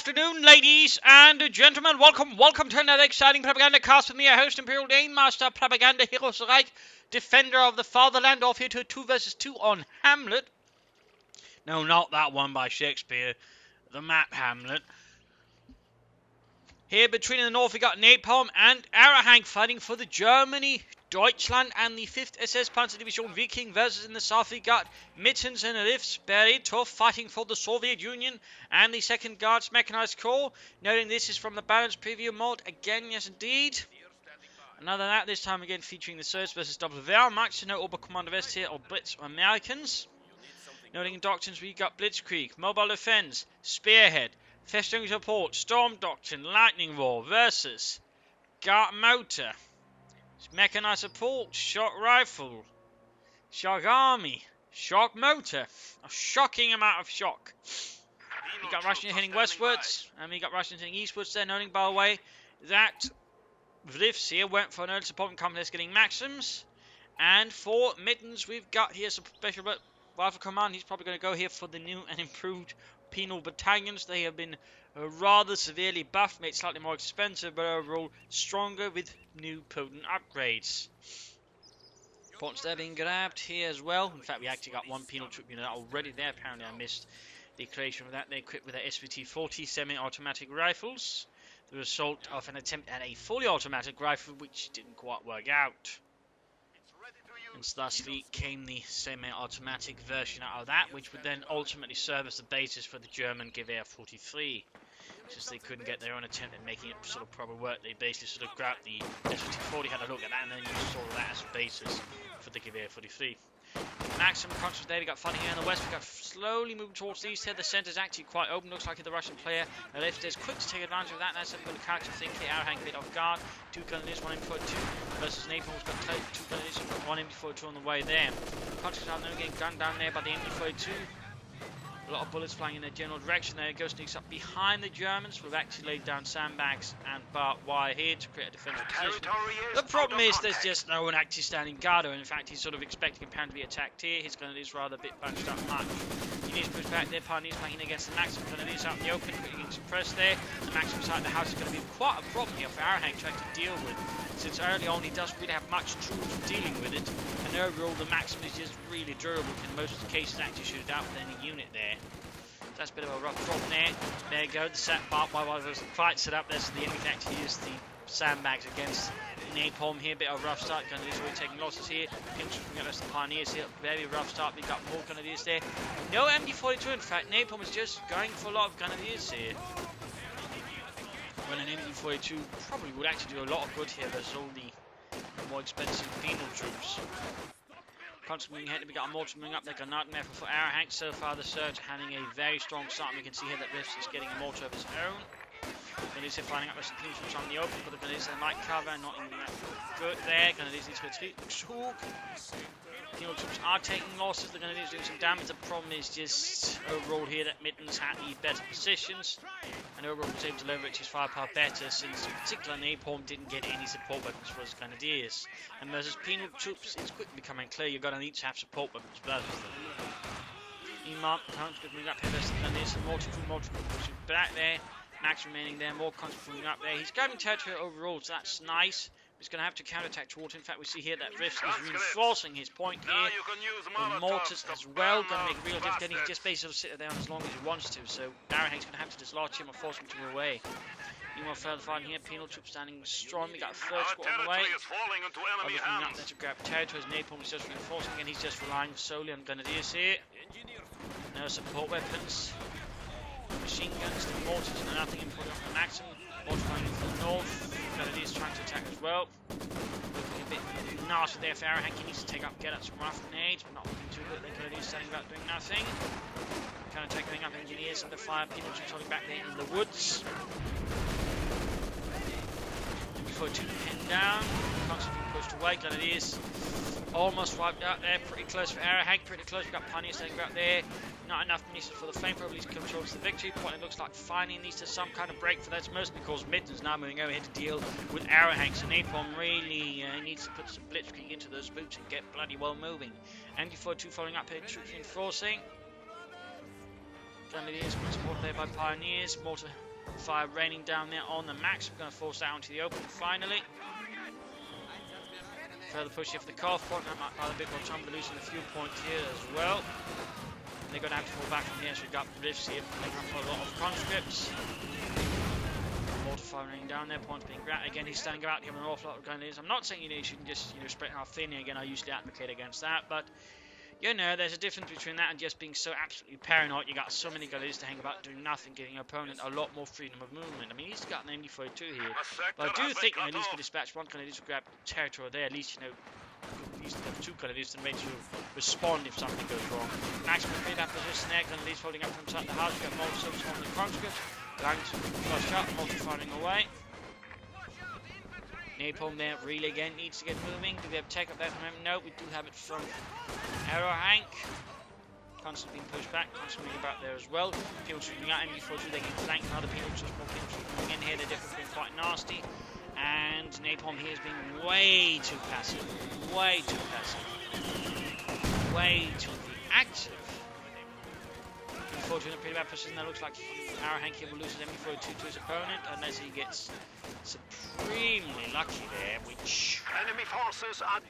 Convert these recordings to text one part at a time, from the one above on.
afternoon, ladies and gentlemen. Welcome to another exciting Propagandacast with me, your host, Imperial Game Master, Propaganda Heroes Reich, Defender of the Fatherland, off here to a 2 vs 2 on Hamlet. No, not that one by Shakespeare, the map Hamlet. Here between the north we got Napalm and Aerohank fighting for the Germany, Deutschland and the 5th SS Panzer Division Viking versus in the south we got Mittenz and Riffz very tough fighting for the Soviet Union and the 2nd Guards Mechanized Corps. Noting this is from the balanced preview mode again, yes indeed. Another that, this time again featuring the Serbs versus Double Wehrmacht, so no Oberkommando West here or Blitz or Americans. Noting in doctrines we got Blitzkrieg, Mobile Defense, Spearhead, Festung Support, Storm Doctrine, Lightning Roar versus Guard Motor, Mechanized Support, Shock Rifle, Shock Army, Shock Motor. A shocking amount of shock. We got Russians heading westwards, and we got Russians heading eastwards there, noting by the way that Riffz here went for an early support complex getting Maxims. And for Mittenz, we've got here some special rifle command. He's probably going to go here for the new and improved penal battalions. They have been rather severely buffed, made slightly more expensive, but overall stronger with new potent upgrades. Points there being grabbed here as well. In fact, we actually got one penal troop unit already there. Apparently I missed the creation of that. They're equipped with their SVT-40 semi-automatic rifles. The result of an attempt at a fully automatic rifle which didn't quite work out. And thusly came the semi-automatic version out of that, which would then ultimately serve as the basis for the German Gewehr 43. Since they couldn't get their own attempt at making it sort of proper work, they basically sort of grabbed the SVT-40, had a look at that, and then you saw that as a basis for the Gewehr 43. Maximum concentrate there, we got fighting here in the west, we got slowly moving towards the east here. The centre is actually quite open, looks like the Russian player left is quick to take advantage of that. That's a good character thing here. Aerohank a bit off guard, 2 gunneers, 1 MD-42 versus Napalm's got 2 gunneers, 1 MD-42 on the way there. Concentrate out now getting gunned down there by the MD-42. A lot of bullets flying in their general direction there. It goes sneaks up behind the Germans. We've actually laid down sandbags and barbed wire here to create a defensive position. The problem is there's just no one actually standing guard. In fact, he's sort of expecting Japan to be attacked here. His gun is rather a bit bunched up much. He needs to push back there. Pioneers playing against the Maxim. Gunneries out in the open, quickly suppressed there. The Maxim side of the house is going to be quite a problem here for Aerohank trying to deal with, since early on he doesn't really have much troops dealing with it. And overall, the Maxim is just really durable. In most of the cases, actually shoot it out with any unit there. That's a bit of a rough drop there. There you go, the set bar while there's quite set up there, so the enemy can actually use the sandbags against Napalm here. Bit of a rough start, Gunneries already taking losses here. Interesting against the Pioneers here, very rough start. We've got more Gunneries there. No MD-42, in fact, Napalm is just going for a lot of Gunneries here. When an MD-42 probably would actually do a lot of good here versus all the more expensive penal troops. Constantly moving ahead, we got a mortar moving up there, Granat there for Aerohank. So far the Serbs having a very strong start, and we can see here that Riffz is getting a mortar of his own. Gunneries here finding out some penal troops on the open, but the Gunneries they might cover, not even that good there. Gunneries needs to retreat. Penal troops are taking losses, the Gunneries doing some damage. The problem is just overall here that Mittenz had the better positions, and overall was able to leverage his firepower better, since in particular Napalm didn't get any support weapons for his Grenadiers. And versus penal troops, it's quickly becoming clear you're going to need to have support weapons versus them. Imam comes good moving up here versus the Grenadiers, some multiple pushing back there. Max remaining there, more constant moving up there. He's grabbing territory overall, so that's nice. He's going to have to counterattack towards. In fact, we see here that Riffz is reinforcing his point here. The mortars as well going to make real difference. He just basically sit there as long as he wants to. So Aerohank's going to have to dislodge him or force him to move away. Meanwhile, further fighting here, penal troops standing strong. We got a third squad on the way. Looking up there to grab territory. Napalm is just reinforcing, and he's just relying solely on Grenadiers here. No support weapons. Machine guns, the mortars, and nothing important on the Maxim. Mortars going from the north. Grenadiers trying to attack as well. Looking a bit nasty there for Aerohank. He needs to get out some rough grenades, but not looking too good. The Grenadiers standing about doing nothing. Counter-attack going up, engineers under fire. Penal troops holding back there in the woods. Before 2 pinned down. Constantly pushed away. Grenadiers almost wiped out there. Pretty close for Aerohank. Pretty close. We've got Pioneers standing about there. Not enough munitions for the flamethrower, but he's controls the victory point. It looks like finally needs to some kind of break for that. It's mostly because Mittenz now moving over here to deal with Aerohank. So Napalm really needs to put some blitzkrieg into those boots and get bloody well moving. MD-42 following up here, troops reinforcing. Grenadiers put support there by Pioneers. Mortar Fire raining down there on the Max. We're going to force that onto the open finally. Further push here for the CoH point. That might have a bit more time, but losing a few points here as well. And they're going to have to fall back from here, so we've got Riffz here picking up a lot of conscripts. Mortar fire raining down there, points being grabbed. Again, he's standing about, giving an awful lot of grenadiers. I'm not saying you shouldn't just spread out thin. Again, I usually advocate against that, but there's a difference between that and just being so absolutely paranoid. You got so many grenadiers to hang about doing nothing, giving your opponent a lot more freedom of movement. I mean, he's got an MD-42 here, but I do think at least we dispatch one grenadier to grab territory there. At least at least have two grenadiers to make you respond if something goes wrong. Max will be that position there. Grenadiers holding up from inside the house. We've got more service on the conscripts. Langs flush up, multi firing away. Napalm there, really again, needs to get moving. Do we have take up there from him? No, we do have it from Aerohank. Constantly being pushed back, constantly moving about there as well. People shooting out MD-42, they can flank other people, just more people shooting in here. They're definitely being quite nasty. And Napalm here is being way too passive. Way too passive. Way too active. MD-42 in a pretty bad position. That looks like Aerohank here will lose his MD-42 to his opponent unless he gets supremely lucky there, which... Enemy forces are...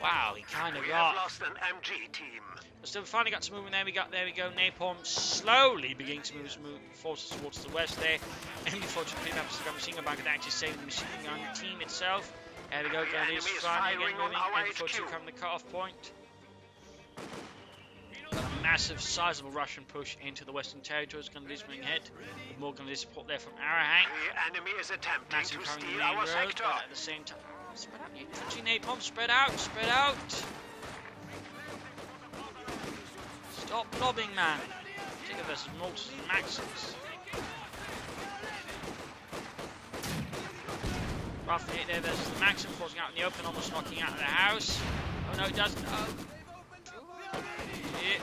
Wow, he kind of we got... have lost an MG team. But still, we finally got some movement there. There we go. Napalm slowly beginning to move forces towards the west there. MD-42 pretty bad position. Machine gun back at actually saving the machine gun team itself. There we go. Grenadiers finally again moving. MD-42 coming to the cut-off point. Got a massive, sizable Russian push into the Western territories. Grenadiers moving ahead. With more grenadier support there from Aerohank. The enemy is attempting Massive to carrying steal the main our road, sector. but at the same time, spread out. Infantry Napalm, spread out, spread out. Stop blobbing, man. Tigger versus Mortars and Maxims. Roughly hit there versus the Maxim, forcing out in the open, almost knocking out of the house. Oh no, it doesn't. Oh. Yeah.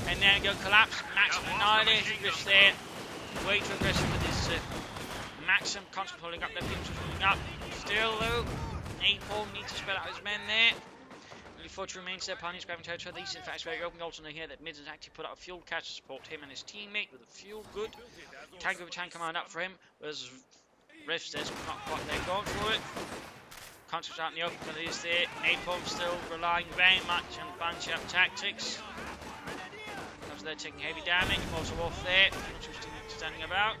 And there we go, collapse. Maxim annihilated. Riffz there. Way too aggressive with his Maxim. Constantly holding up their people, holding up. Still though, Napalm needs to spread out his men there. MD-42 remains there, pioneers grabbing territory. These in fact is very open. Also know here that Mittenz actually put out a fuel cache to support him and his teammate with a fuel good. Tank over tank command up for him. Whereas Riffz there's not quite there going for it. Conscripts out in the open, is there. Napalm still relying very much on bunch up tactics. Comes there taking heavy damage. Also off there. Standing about.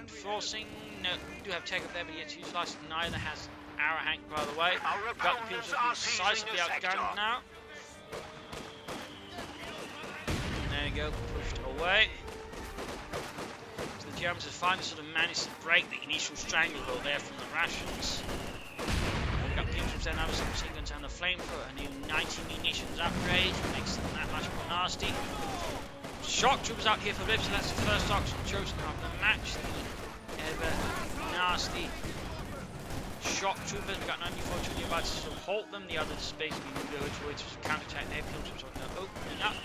Forcing. No, we do have take up there, but yet to utilize. Neither has Aerohank, by the way. Got the people decisively outgunned now. And there you go, pushed away. So the Germans have finally sort of managed to break the initial stranglehold there from the Russians. We've got people there now with some machine guns and the flamethrower. A new 90 munitions upgrade makes them that much more nasty. Shock troopers out here for Riffz, so that's the first option chosen after the match. Ever nasty shock troopers. We've got 94 new about to sort of halt them. The others basically go towards counter-attack their peel troops opening up.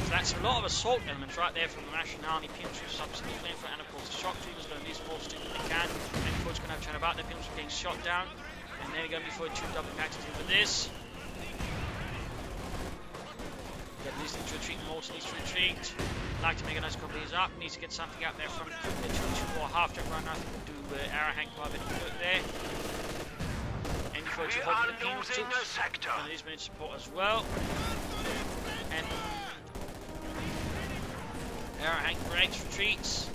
So that's a lot of assault elements right there from the Russian army. Peel troops subsequently flamethrower, and of course the shock troopers are going to be as more stick as they can. And of course going to have to turn about their peel troops getting shot down. And they're going to be for two double packs for this. At least needs to retreat, Mortar needs to retreat. Like to make a nice couple of these up. Needs to get something up there from the 2 or half track right now. I think we'll do Aerohank quite a bit of good there. MD-42 holding the penal troops. And these minutes support as well. And Aerohank breaks, retreats.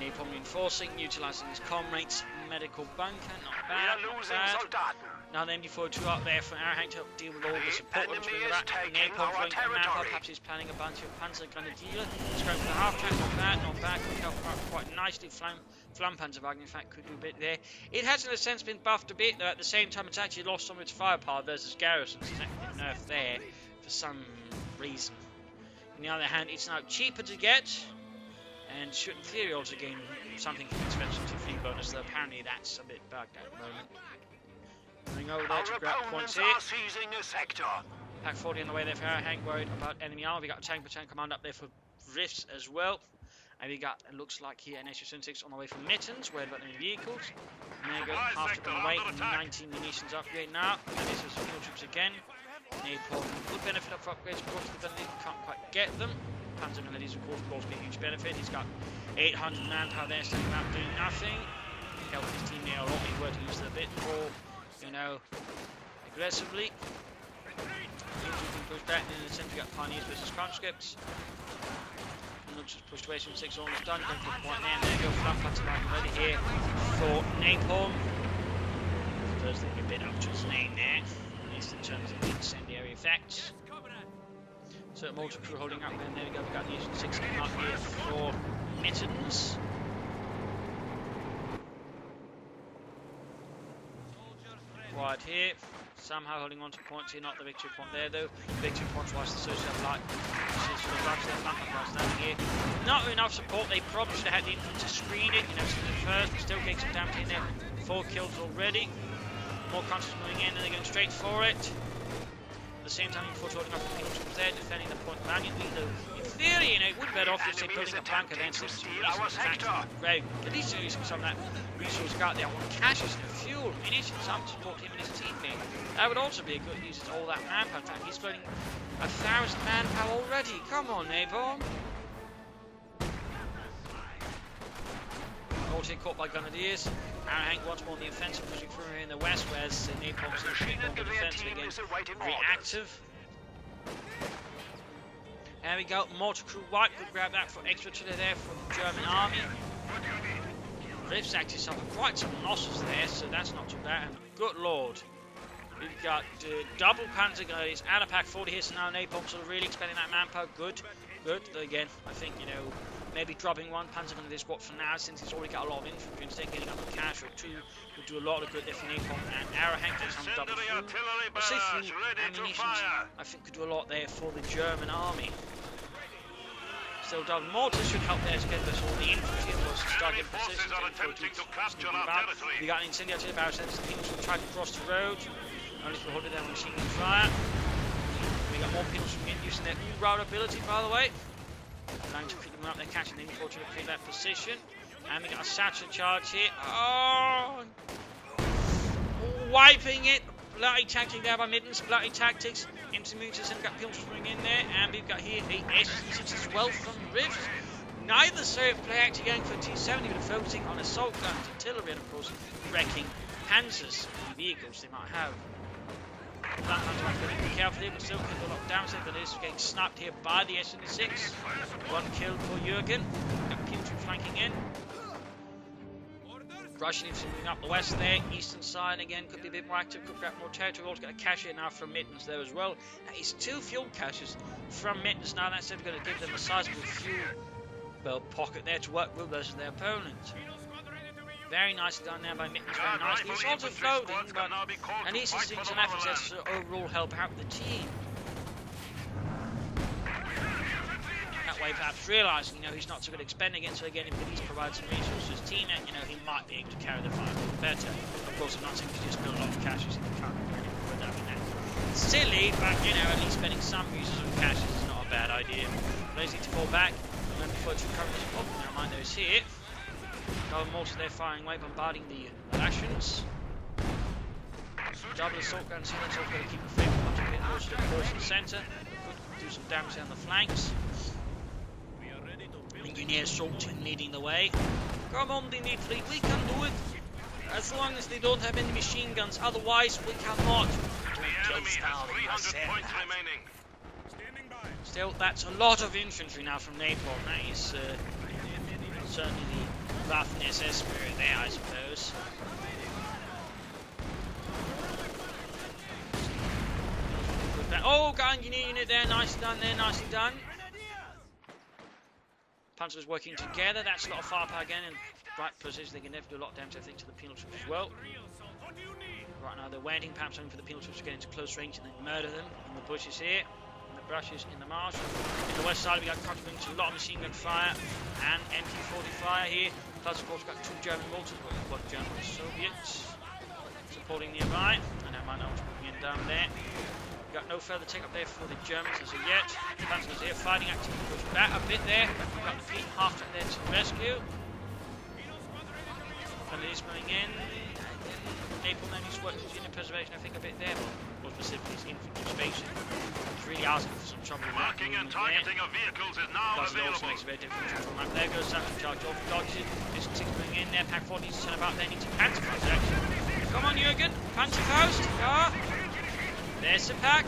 Napalm reinforcing, utilising his comrades' medical bunker. Not bad. Not bad. Now the MD-42 up there for Aerohank to help deal with all the support weapons bringing back. Napalm flanking the map up, perhaps he's planning a bunch of Panzer Grenadier. Let's go for the half track, not bad, not bad. Could help out quite nicely. Flam Panzerwagen, in fact, could do a bit there. It has, in a sense, been buffed a bit, though at the same time, it's actually lost some of its firepower versus garrisons. It's actually been nerfed there for some reason. On the other hand, it's now cheaper to get, and should in theory also gain something from its versatility bonus, though apparently that's a bit bugged at the moment. Going over there to grab points here. Pack 40 on the way there for Aerohank, worried about enemy armor. We got a tank battalion command up there for Riffz as well. And we got, it looks like here, an SU-76 on the way from Mittenz, worried about enemy vehicles. And there you go, half trip on the way, 19 munitions upgrade now. And this is fuel troops again. Napalm would benefit up for upgrades, of course, but then they can't quite get them. Panzer Grenadiers, of course, will also be a huge benefit. He's got 800 manpower there, standing around doing nothing. Help his team there a lot, he were to use it a bit more, you know, aggressively. Push back in the centre, you got Pioneers versus conscripts. Looks just pushed away from 6, almost done. Going for the point there, and there you go, flat Panzer line ready here for Napalm. First thing a bit up to his name there, at least in terms of the incendiary effects. So mortar crew holding up, and there we go, we've got the 6 coming up here for Mittenz. Right here, somehow holding on to points here, not the victory point there though. Victory points wise, the social light. Here. Not enough support, they probably should have had the infantry to screen it, you know, first, but still getting some damage in there. 4 kills already. More countries going in, and they're going straight for it. At the same time, you're holding up the people troops there, defending the point valiantly, though. In theory, you know, it would be better off if they building a bunker then, so at least using some of that resource got there. I want cashes, fuel, munitions, some to support him and his teammate. That would also be a good use of all that manpower. In fact, he's building 1,000 manpower already. Come on, Napalm. Also caught by Grenadiers. Aerohank once more on the offensive, pushing through in the west, whereas Napalm's a bit more on the defensive again. Reactive. There we go. Mortar crew white. Could grab that for extra artillery there from the German army. Riffz actually suffered quite some losses there, so that's not too bad. And good lord. We've got double Panzer Grenadiers out of pack 40 here, so now Napalm sort of really expanding that manpower. Good. Good. Again, I think, you know, maybe dropping 1 Panzer Grenadier squad for now, since he's already got a lot of infantry, instead getting up a cash or 2 would do a lot of good there for Napalm and Aerohank. There's some double fuel. I'll say fuel ammunitions, I think could do a lot there for the German army. Still double mortars should help there to get us all the infantry and also start getting positions. We got an incendiary to the barrel centers, the people should try to cross the road. At least we're holding them on machine gun fire. We got more people using their route ability, by the way. Trying to pick them up, they're catching the infantry to clear that position. And we got a satchel charge here. Oh! Wiping it. Bloody tactic there by Mittenz. Bloody tactics. Intermuters and got people spring in there. And we've got here the S6 as well from Riffz. Neither Soviet player actually going for T-70, but focusing on assault guns, artillery, and of course wrecking panzers and vehicles they might have. That man's going to be careful here, but still get a lot of damage. But it is getting snapped here by the S-76. 1 kill for Jürgen. Got people flanking in. Russian infantry moving up the west there. Eastern side again could be a bit more active. Could grab more territory. Also got a cache here now from Mittenz there as well. That is 2 fuel caches from Mittenz. Now that's going to give them a sizable fuel pocket there to work with versus their opponent. Very nicely done there by Mittenz, very nicely. He's also floating, but at least he's doing some efforts there to overall help out the team. That way perhaps realising, you know, he's not so good at expending it, so again, if he's provided some resources to his team, you know, he might be able to carry the fire a little better. Of course, I'm not saying to just build a lot of caches if you can't do anything with that. I mean, that's silly, but, you know, at least spending some resources on caches is not a bad idea. Lazy to fall back, and then before it's recovered, oh, never mind, there's here. Double mortars there firing away, bombarding the Russians. Double assault guns here, so we've got to keep the field much a bit closer to the course in the centre. Could do some damage on the flanks. Engineer assault leading the way. Come on, Dimitri, we can do it. As long as they don't have any machine guns, otherwise we cannot. Still, that's a lot of infantry now from Napalm. That is certainly the Waffen SS spirit there, I suppose. Oh, got engineer unit there, nicely done there, nicely done. Panzers working together, that's a lot of firepower again in right position. They can definitely do a lot of damage, I think, to the penal troops as well. Right now they're waiting, perhaps only for the penal troops to get into close range and then murder them in the bushes here, in the brushes, in the marsh. In the west side we got contributing to a lot of machine gun fire and MP40 fire here. Plus of course we've got 2 German mortars, but we've got German Soviets supporting nearby. And I might know what's moving in down there. We've got no further take up there for the Germans as of yet. The Panzers here fighting actively, push back a bit there. We've got the Pete half track there to rescue. Grenadiers coming in. Napalm then he's working his unit preservation, I think, a bit there, but more specifically his infantry spacing. He's really asking for some trouble with that Marking and movement targeting of vehicles is now because it also available. makes a very different from that. There goes Saturn charge off, dodges it. There's six going in there. Pack 4 needs to turn about there, needs to Panzerfaust action. Come on, Jürgen, Panzerfaust. Yeah. There's the pack.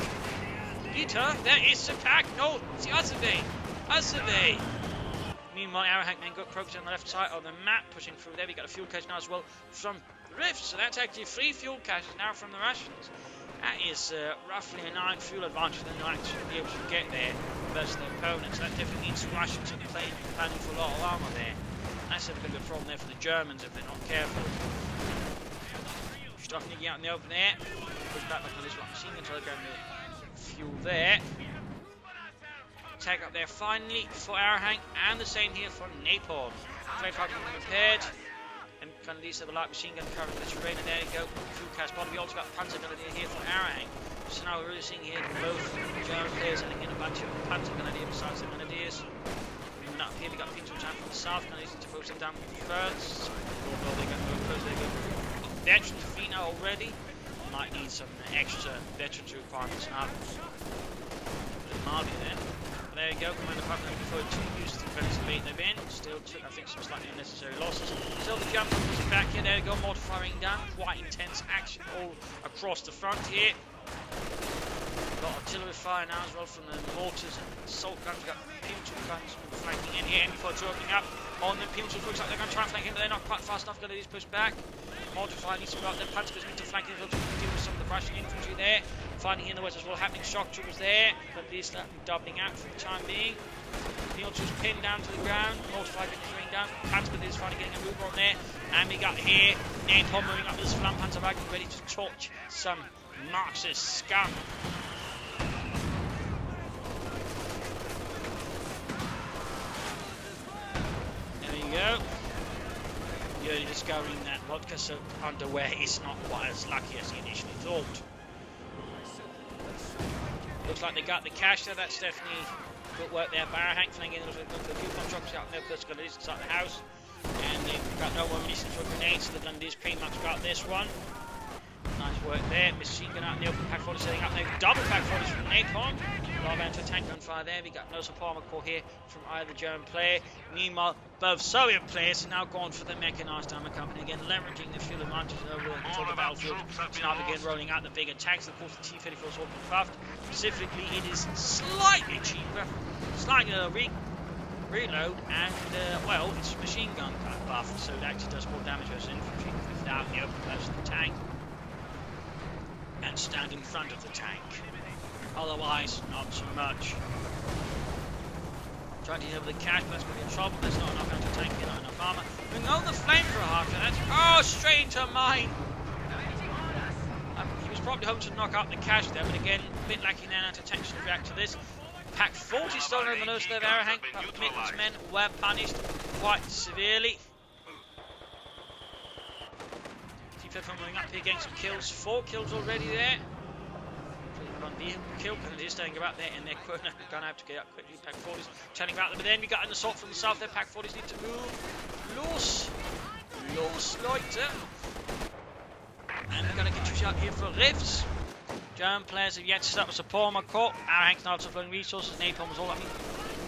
Peter, there is the pack. No, it's the other way. Other way. Meanwhile, Aerohank then got Croaks on the left side of the map, pushing through there. We got a fuel cache now as well from Riffz. So that's actually 3 fuel caches now from the Russians. That is roughly a 9 fuel advantage than they'll actually be able to get there versus their opponents. So that definitely means the Russians are planning for a lot of armor there. That's a bit of a problem there for the Germans if they're not careful. Stoffniggy out in the open there. Push back on this one. Machine gun telegram fuel there. Tag up there finally for Aerohank, and the same here for Napalm. Flame fighting repaired. And kind of these are the light machine gun covering the terrain, and there you go. Fuel cast bottom. We also got Panzer Grenadier here for Aerohank. So now we're really seeing here both German players and again a bunch of Panzer Grenadier besides the Grenadiers. And up here we got Pinto Jam from the south, kind of easy to focus them down first. Although they got no close, they go. Veterans free now already. Might need some extra veterans requirements now. Marby then. There you go, Commander Puffin before 2 used to bait them in. Still took, I think, some slightly unnecessary losses. Still the jump was back here. There you go, mortar firing down. Quite intense action all across the front here. Got artillery fire now as well from the mortars and assault guns. We've got Pinto guns flanking in here. MP4 opening up on the Pinto. Looks like they're going to try and flank in, but they're not quite fast enough. Going to push back. Mortar fire needs to go up there. Panzers need to flank in to deal with some of the Russian infantry there. Finding in the west as well, happening shock troopers there, but these are doubling out for the time being. Pinto's pinned down to the ground, mortar fire going down. Panzer is finally getting a move on there, and we got here Napalm moving up with his flank Panzer wagon, ready to torch some Marxist scum. There you go. You're discovering that vodka soaked underwear is not quite as lucky as he initially thought. Looks like they got the cash there. That's definitely good work there. Aerohank flying in the fuel pump trucks out there. First got this inside the house, and they've got no more munitions for grenades. So they've done this pretty much got this one. Nice work there. Machine gun out in the open. Pack 40 setting up there. Double pack 40s from Napalm. Live anti-tank gunfire there. We got no support armor core here from either German player. Meanwhile, both Soviet players are now going for the mechanized armor company again, leveraging the fuel advantage over the battlefield. So now again rolling out the bigger tanks. Of course, the T-34 is all buffed. Specifically, it is slightly cheaper, slightly reload, and well, it's machine gun buffed, so it actually does more damage as infantry without the open close to the tank and stand in front of the tank. Otherwise, not so much. Trying to deal with the cash, but that's going to be in trouble. There's not enough anti-tank here, not enough armor. Bring on the flamethrower after that. Oh, straight into mine! He was probably hoping to knock out the cash there, but again, a bit lacking there. Anti-tank should react to this. Pack 40 stolen over the nose there of Aerohank, but Mittenz men were punished quite severely. T-34 moving up here, getting some kills. 4 kills already there. One vehicle kill, and they're staying about there, and they're going to have to get up quickly. Pack 40s turning about them, but then we got an assault from the south there. Pack 40s need to move. Los Leute. And we're going to get you out here for Riffz. German players have yet to start with support on my court. Aerohank's now also flowing resources. Napalm was all. I mean,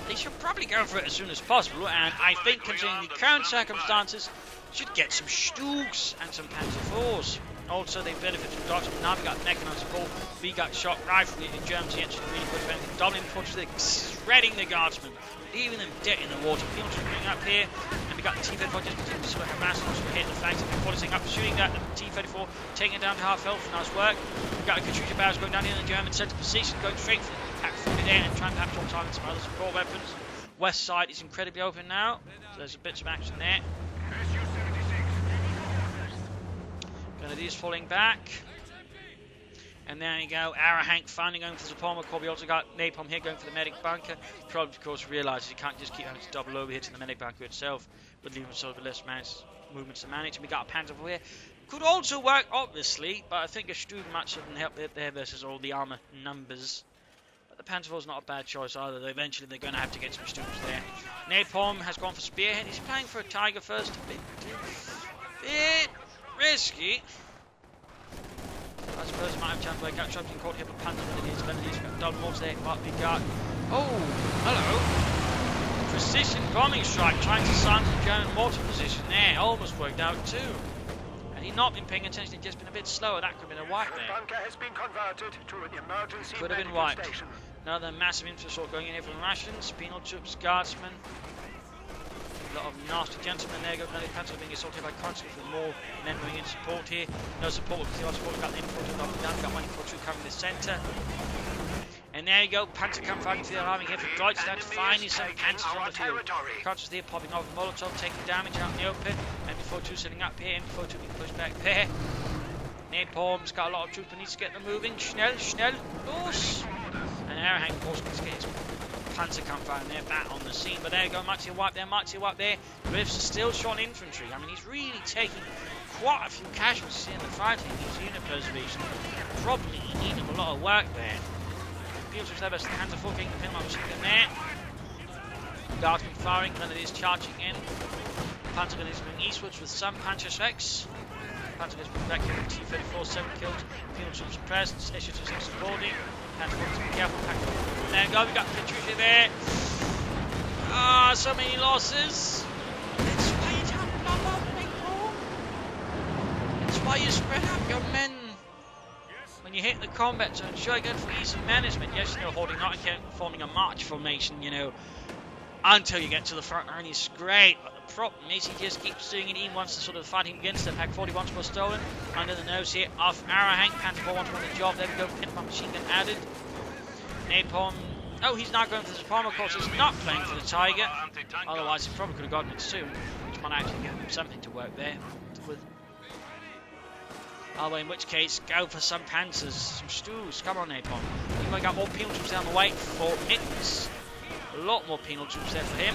they should probably go for it as soon as possible, and I think, considering the current circumstances, should get some Stugs and some Panzer IVs. Also, they benefit from dogs, but now we got mechanized support. We got shot rifle in Germany, actually really good benefit. Doubling the fortress, shredding the guardsmen, leaving them dead in the water. People just bringing up here, and we got the T-34 just sort of harassing us, hitting the flanks, and forcing up, shooting that. The T-34 taking it down to half health. Nice work. We got a Katyusha barrels going down here in the German center position, going straight for the Pack 40 there, and trying to have more time and some other support weapons. West side is incredibly open now, so there's a bit of action there. Grenadiers falling back. And there you go, Aerohank finally going for the support corps. We also got Napalm here going for the medic bunker. Probably, of course, realises you can't just keep having to double overhit in the medic bunker itself, but leaving sort of less movements to manage. And we got a Panzer here. Could also work, obviously, but I think a Stug much doesn't help there versus all the armour numbers. But the Panzer IV is not a bad choice either, though eventually they're going to have to get some Stugs there. Napalm has gone for Spearhead. He's playing for a Tiger first. A bit risky. I suppose it might have a chance to break out. Shops being caught here, but Panzer Grenadiers got double mortars there, but we got... Oh, hello. Precision bombing strike, trying to silence the German mortar position there. Almost worked out too. Had he not been paying attention, he'd just been a bit slower. That could have been a wipe there. Bunker has been converted to an emergency Could have been medical wiped. station. Another massive infrastructure going in here from Russians, penal troops, guardsmen. A lot of nasty gentlemen there. Got another panzer being assaulted by conscripts with more men going in support here. No support with the support. Got the infantry up and down. Got one infantry covering the centre. And there you go, Panzerkampf arriving here for Deutschland. Finally some panzers on the field. Conscripts here popping off Molotov, taking damage out in the open. MP42 sitting up here. MP42 being pushed back there. Napalm's got a lot of troops, but needs to get them moving. Schnell, los! And Aerohank, of course, needs to get his Panzerkampf out there, back on the scene. But there you go, mighty wipe there. Riffz is still short infantry. I mean, he's really taking quite a few casualties in the fighting. His unit preservation probably needing a lot of work there. Pilsner's levels, the hands are full, getting the pin machine gun there. Guardsmen firing, Grenadiers charging in. Panzer Grenadiers moving eastwards with some Panzerschrecks. Panzer Grenadiers moving back here with T-34, 7 killed. Penal troops present, initiatives in supporting. Panzer Grenadiers be careful, there you go, we got Petrucci there. Ah, so many losses. That's why you don't blow up, Napalm. That's why you spread out your men. When you hit the combat zone, sure, good for easy management. Yes, you know, holding out and forming a march formation, you know, until you get to the front line is great. But the problem is he just keeps doing it even once the sort of fighting begins. The Pack 41 was stolen under the nose here of Aerohank. Panther 4 wants to run the job. There we go. Pinpomp machine gun added. Napalm. Oh, he's now going for the Napalm. Of course, he's not playing for the Tiger. Otherwise, he probably could have gotten it soon, which might actually give him something to work there with. Oh, well, in which case, go for some panzers, some stews. Come on, Napalm. You've got more penal troops down the way for Mittenz. A lot more penal troops there for him.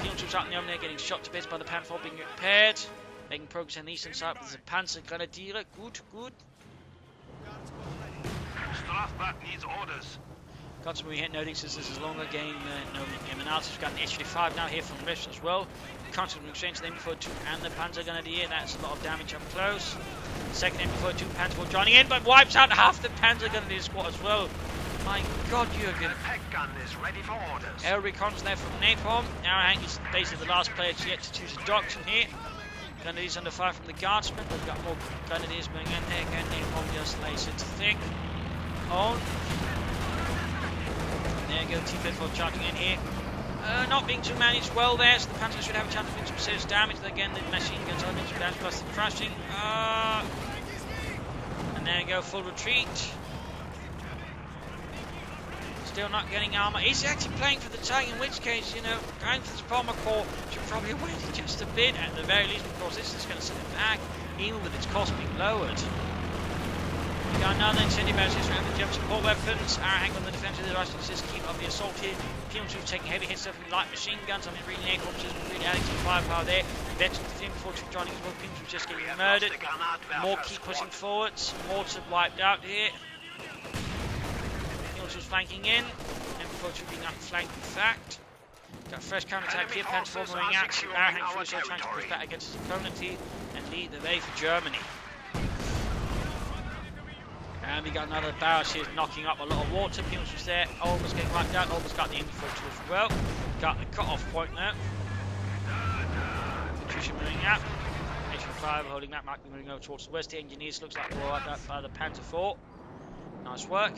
Penal troops out in the open there getting shot to bits by the Panzer being repaired. Making progress on the eastern side with the Panzer Grenadier. Good. Strafbach needs orders. Got some hit notices. This is longer game. No analysis. We've got an H-35 now here from Riffz as well. Constant exchange the MP42 and the Panzer Grenadier. That's a lot of damage up close. Second MP42 Panzer joining in, but wipes out half the Panzer Grenadier squad as well. My God, Jürgen. The peg gun is ready for orders. Air recons there from Napalm. Aerohank is basically the last player to yet to choose a doctrine here. Grenadiers under fire from the guardsmen. We've got more Grenadiers going in there. Again, Napalm just lays it thick. On. There you go, T-34 charging in here. Not being too managed well there, so the Panzer should have a chance of doing some serious damage. Again, the machine guns are doing some damage plus the crashing. And there you go, full retreat. Still not getting armor. Is he actually playing for the Tiger? In which case, you know, going for the Palmer Corps should probably wait just a bit at the very least, because this is going to set it back, even with its cost being lowered. We got another incendiary barrels around the German support weapons. Aerohank on the defense of the Russians just keep up the assault here. Penal troops taking heavy hits from light machine guns. I mean, really, Napalm just really adding some firepower there. Veterans of the infantry joining as well. Penal troops just getting murdered. More keep pushing forwards. Mortars wiped out here. Penal troops flanking in. Infantry being outflanked, in fact. Got fresh counter-attack here. Panzer moving out. Aerohank fully so trying to push back against his opponent here and lead the way for Germany. And we got another barrage here knocking up a lot of water. Penal troops there, almost getting wiped out. Almost got the MP42 as well. Got the cut-off point there. Patricia moving out. H-5 holding that, might be moving over towards the west. The engineers looks like they're wiped out by the Panzer 4. Nice work.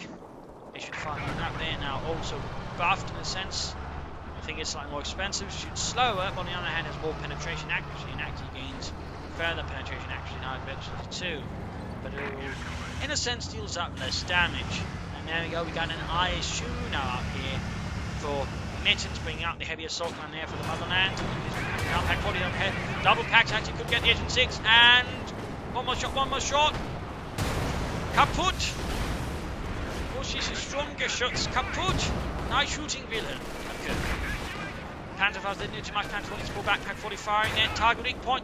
H-5 moving out there now, also buffed in a sense. I think it's slightly more expensive, shoots slower, but on the other hand, has more penetration accuracy and actually gains further penetration accuracy now eventually too. But it will, in a sense, deals up less damage. And there we go, we got an ISU now up here for Mittenz, bringing out the heavy assault gun there for the motherland. Now pack 40 on head, double packs actually could get the Agent 6, and one more shot. Kaputt! Of course, she's a stronger shots. Kaputt! Nice shooting, Wilhelm. Okay. Panzer Faust didn't do too much. Panzer 40 pull back. Pack 40 firing there. Target weak point.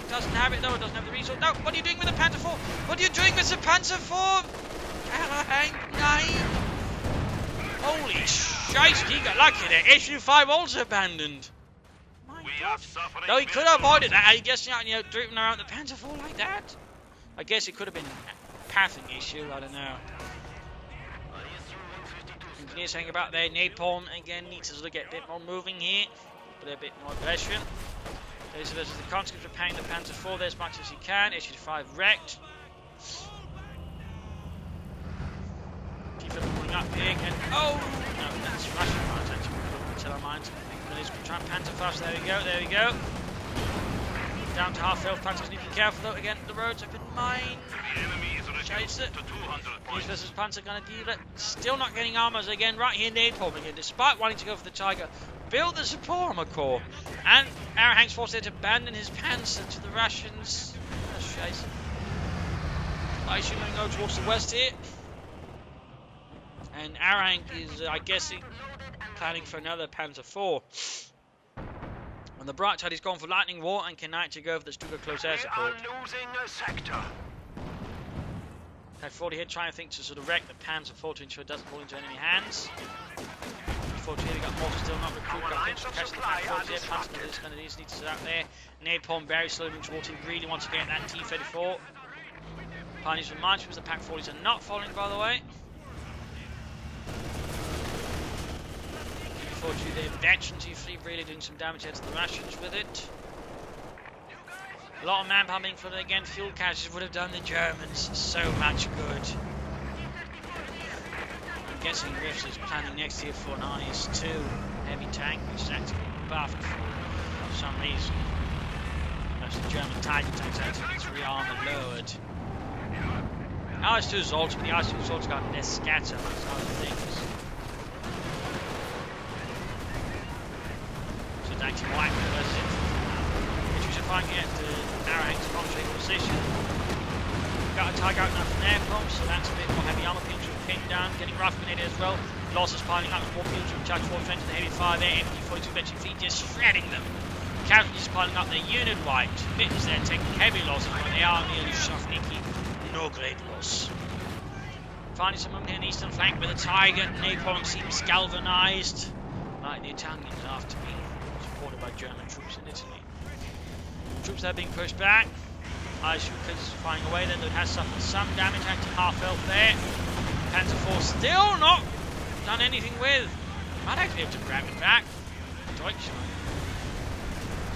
Doesn't have it though. It doesn't have the resource. No, what are you doing with the Panzer 4? What are you doing with the Panzer 4? Aerohank 9. Holy shite, he got lucky there. Issue-5 also abandoned. My God. Though he could have avoided that. I guess, you know, driven around the Panzer 4 like that. I guess it could have been a pathing issue, I don't know. Engineer saying about their Napalm again needs to sort of get a bit more moving here, put a bit more aggression. This is the conscripts are paying the Panzer 4 there as much as he can. SU-5 wrecked. T-5 pulling up here again. Oh! No, that's Russian mines actually. Tell our mines. Try and Panzer fast. There we go, there we go. Down to half health. Panzer's need to be careful though. Again, the roads have been mined. Chase it. These versus Panzer gonna deal it. Still not getting armors again. Right here, Napalm again. Despite wanting to go for the Tiger, build the support armor core. And Aerohank's forced there to abandon his Panzer to the Russians. That's chase. I assume going to go towards the west here. And Aerohank is, I guess, planning for another Panzer 4. On the bright side, he's gone for lightning war and can actually go for the Stuka close air support. We are losing a sector. Type 40 here trying to think to sort of wreck the Panzer 4 to ensure it doesn't fall into enemy hands. 40 here, we got more still not recruited. Got things to catch the Type 40 here. Panzer is going to need to sit out there. Napalm very slowly moving towards him. Really wants to get that T-34. Pioneers reminds me the Pack 40s are not falling, by the way. 40 the veterans fleet really doing some damage here to the Russians with it. A lot of manpower being flooded again. Fuel caches would have done the Germans so much good. I'm guessing Riffz is planning next year for an IS-2 heavy tank, which is actually buffed for some reason. Most of the German Tiger tanks actually gets rearmed and lowered. IS-2 is also, but the IS-2 has also got less scatter amongst other things. So it's actually white versus infantry. Trying to get to Aerohank's concentrated position. Got a Tiger out now from Napalm, so that's a bit more heavy armor. Peels are pinned down, getting rough grenaded as well. Losses piling up with more Peels from charge 4 strength to the heavy 5A, MT-42 veteran fleet just shredding them. Casualties piling up, their unit wiped. Mittenz there taking heavy losses, but they are nearly Shavniki. No great loss. Finding some movement in the eastern flank with a Tiger. Napalm seems galvanized, like the Italians after being supported by German troops in Italy. Troops there being pushed back. Aishuka's flying away then, that has suffered some damage, actually half health there. Panzer 4 still not done anything with. Might actually be able to grab it back. Deutschland.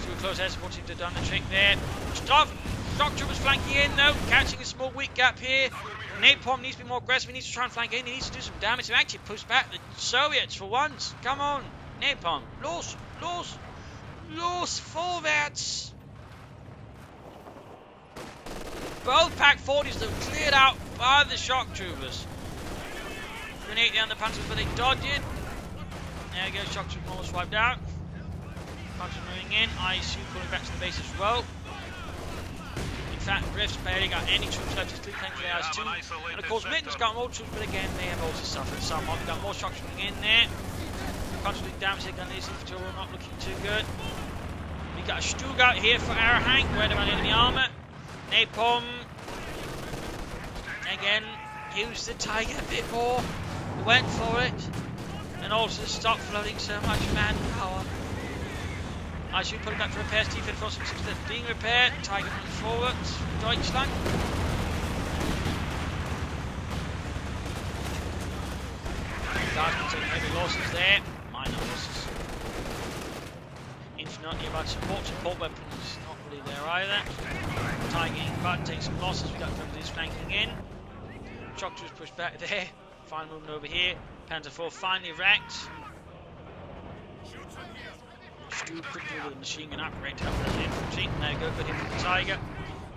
Super close air support seems to have done the trick there. Shock troopers flanking in though, catching a small weak gap here. Napalm needs to be more aggressive, he needs to try and flank in, he needs to do some damage to actually push back the Soviets for once. Come on, Napalm. Los vorwärts! Both Pack 40s that were cleared out by the shock troopers. Grenade down the Panzers, but they dodge it. There we go, shock troopers almost wiped out. Panzers moving in, ISU pulling back to the base as well. In fact, Riffz barely got any troops left to still tank the IS-2. And of course, Mittenz got more troops, but again, they have also suffered somewhat. We've got more shock troops in there. Panzers doing damage against these infantry, not looking too good. We got a Stuttgart here for Aerohank, worried about enemy armour. Napalm again used the Tiger a bit more, went for it, and also stopped flooding so much manpower. I should put it back for repairs. T-34 6 being repaired. Tiger moving forward. Deutschland. Guardsmen taking heavy losses there. Minor losses. Not nearby support weapons, not really there either. Tiger but taking some losses, we got companies flanking in. Shock troops pushed back there. Final movement over here. Panzer 4 finally wrecked. Stu could do with a machine gun upgrade to help the infantry. There you go, good hit from the Tiger.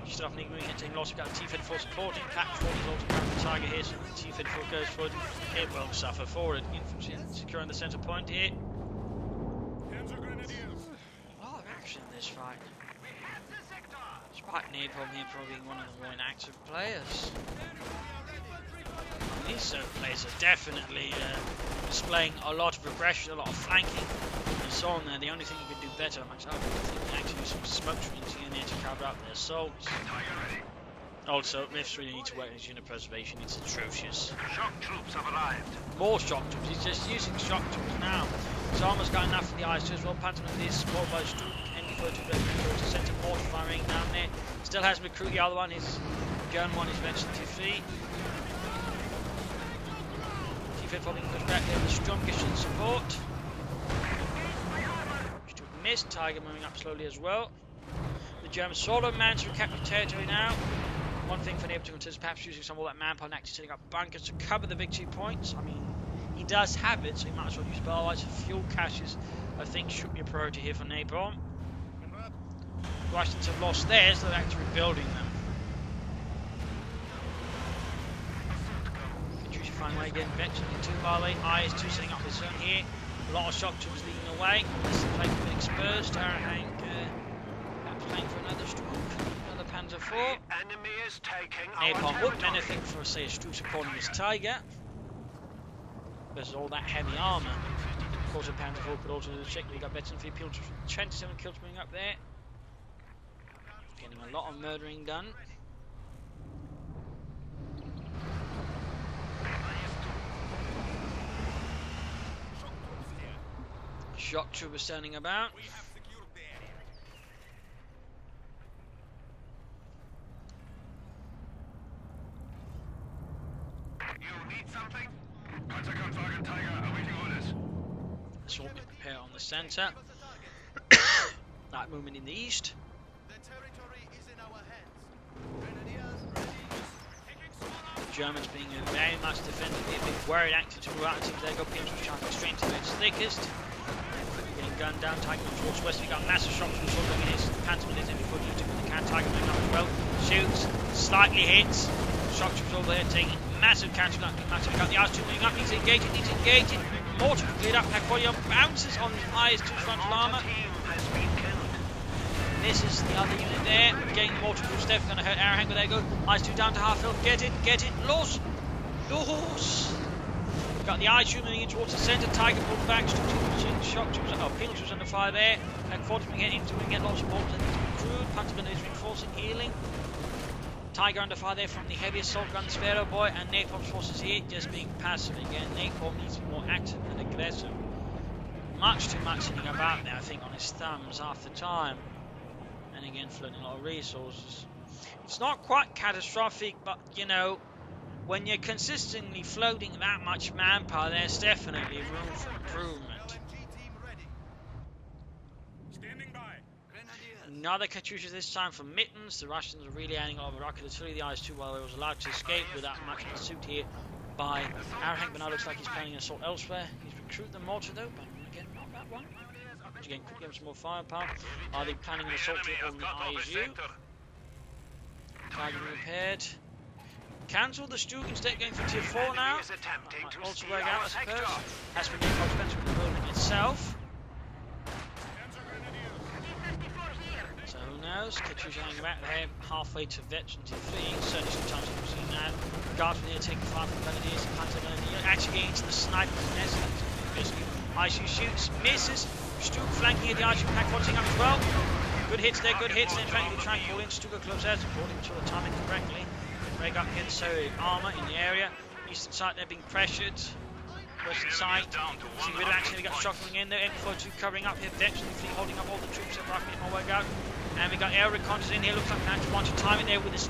Stuff moving in, taking loss. We've got a T-34 supporting. Pack 40 is also carrying the Tiger here, so the T-34 goes forward. It won't suffer forward. Infantry securing the centre point here. In this fight. Despite Napalm here probably being one of the more inactive players. These players are definitely displaying a lot of aggression, a lot of flanking and so on there. The only thing you could do better amongst other people is actually some smoke screens in there to cover up their assaults. Also, Riffz really needs to work on his unit preservation, it's atrocious. Shock troops have arrived. More shock troops, he's just using shock troops now. So almost got enough for the IS-2 as well. Panzer is supported by Stuka. M4 towards the centre, mortar firing down there. Still hasn't recruited the other one. His gun one is mentioned to free. T-Fed following goes back there with the strongest in support. Still missed. Tiger moving up slowly as well. The Germans solo managed to capture territory now. One thing for Napalm to consider is perhaps using some of all that manpower and actually setting up bunkers to cover the victory points. I mean, he does have it, so he might as well use it. But otherwise, fuel caches, I think, should be a priority here for Napalm. Russians have lost theirs, so they're actually rebuilding them. Katyusha find a way again, Vetch into Barley. IS-2 setting up his own here. A lot of shock troops leading away. This plate has been exposed. Aerohank perhaps playing for another stroke. Another Panzer IV. Enemy is taking Napalm our wouldn't territory. anything for, say, a Stroop supporting his Tiger. Versus all that heavy armour. Of course, a Panzer IV could also do the check. We got better than 3 kills, 27 kills moving up there. Getting a lot of murdering done. Shock troopers standing about. You need something? Panzerkampfwagen Tiger awaiting orders. Assault prepare on the centre. That movement in the east. Germans being very much defended here, being worried active to move out until they go Pims was trying to go straight to its thickest. Getting gunned down, Tiger moves towards west. We got massive shock to the sword going in his Phantom is in before you took the can. Tiger moving up as well. Shoots, slightly hits. Shock troops over there taking massive counter knock. We got the IS-2 moving up, needs to engage it, Mortar cleared up, Aquarium bounces on the IS-2 frontal armour. This is the other unit there, getting the mortar through step, going to hurt Aerohank, but there you go. IS-2 down to half health, get it, los. Got the IS-2 moving in towards the centre, Tiger pulled back, shock troops, penal troops under fire there. And Fortis we get lots of mortars into the crew, Phantom is reinforcing, healing. Tiger under fire there from the heavy assault gun, Sparrow Boy, and Napalm's forces here just being passive again. Napalm needs to be more active and aggressive. Much too much sitting about there, I think, on his thumbs half the time. And again, floating a lot of resources. It's not quite catastrophic, but you know, when you're consistently floating that much manpower, there's definitely room for improvement. Another Katyusha this time from Mittenz. The Russians are really adding a lot of rocket artillery. The IS-2, while they was allowed to escape without much pursuit here by Aerohank, but now looks like he's planning an assault elsewhere. He's recruited the mortar though, but again, not that one. Which again could give him some more firepower. Are they planning an assault here on the ISU? Tiger repaired. Cancel the Stu instead of going for tier 4 now. Might also work out, I suppose. Has been more expensive with the building itself. So who knows? Katyusha hanging back there halfway to veteran tier 3. Certainly sometimes we've seen that. Guardsmen here taking fire from Grenadiers and Panther Grenadiers. Actually getting into the sniper's nest. Basically, ISU shoots, misses. Stu flanking at the ISU pack, following up as well. Good hits there, good hits. In fact, we try and call in Stu go close out, according to the timing correctly. Break up against Soviet armour in the area. Eastern side they're being pressured. Western side, see a bit of action. We got shock coming in there. M42 covering up here. Veteran fleet holding up all the troops. They're rocking it more work out. And we got air reconnaissance in here. Looks like Nancy wants to time it there with his.